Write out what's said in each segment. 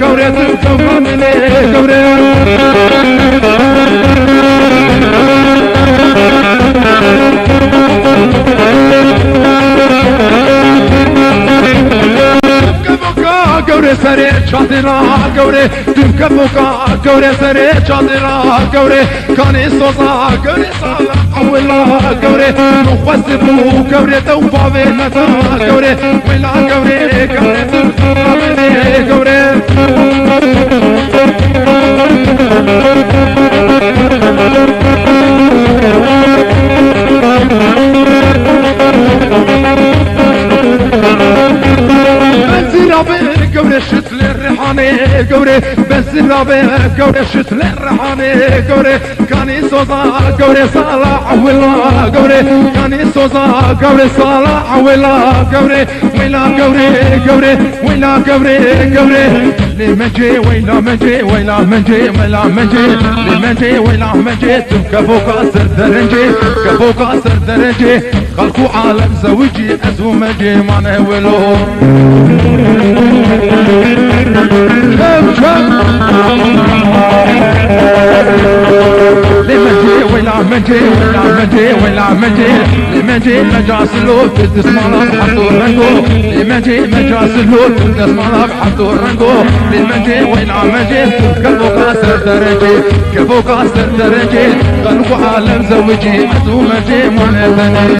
قوري تبكى مني قوري قوري سري چادرا قوري تبكى بكا قوري سري چادرا قوري كاني صوصا قوري صالا اولا قوري نخوص بو قوري توبا بينتا قوري ولا قوري قوري تبكى مني قوري قوري شتل الريحاني قوري بنزل رابي قوري شتل الريحاني قوري كاني صوصا قوري صالح ولا قوري كاني صوصا قوري صالح ولا قوري ولا قوري قوري ولا قوري قوري لمنجي ولا منجي ولا منجي ولا منجي لمنجي ولا منجي تبكى فوق سردرنجي كفوق سردرنجي خلقوا عالم زوجي ازو مجي ما نولو لمنجي ولا منجي ولا منجي ولا منجي لمنجي مجاس اللوت تسمع بحطو الرنقو لمنجي مجاس اللوت تسمع بحطو الرنقو لمنجي ولا منجي قلبو كاسر درجي قلبو كاسر درجي قلبو عالم زوجي ازو مجي ما نثني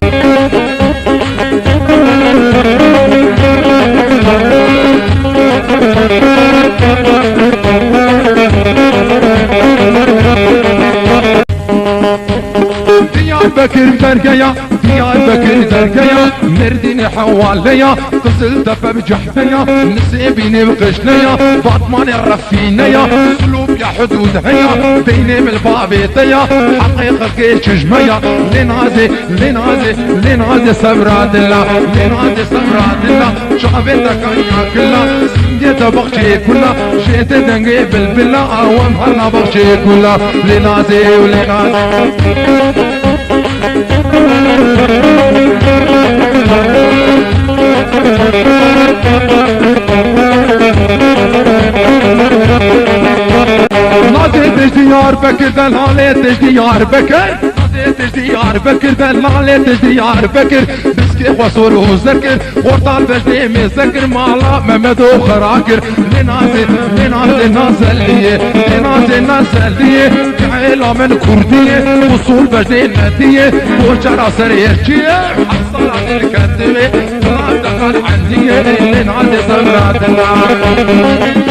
بكر درقيا ديار بكر درقيا مردين حواليا قصل دفا بجحفيا نسيبيني بقشنيا فاطماني الرفينيا سلوب يا حدود هيا بيني بالبابيتيا حقيقة كيش جميا لنازي لنازي لنازي سبرات الله لنازي سبرات الله شعبتك كانيا كلها سنديت بخشي كلها جيت دنقي بالبلا اوام هلا بخشي كلها لنازي ولنازي ناديت ديار بكر دلالت ديار بكر ناديت ديار بكر دلالت ديار بكر بسكي وصور وذكر ورطال بجدي مذكر مالا ممد وخراكر لنازي لنازي نازلية لنازي نازلية عيلة من كردية وصول بجدي ندية وجرى سريرجية حصلت الكتبة ما دخل عندي لنازي سمرات الله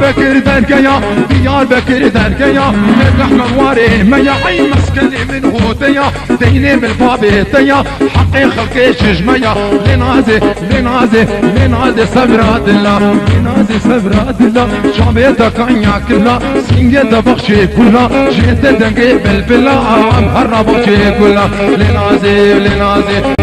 بكر درقيا ديار بكر درقيا نحن مواري ما يعي مسكني من هوديا ديني من بابيتيا حقي خلقي شجميا لنازي لنازي لنازي سبرات الله لنازي سبرات الله شعبيتك عنيا كلها سنجد بخشي كلها جيت دنقي بالبلا عم هرب بخشي كلها لنازي لنازي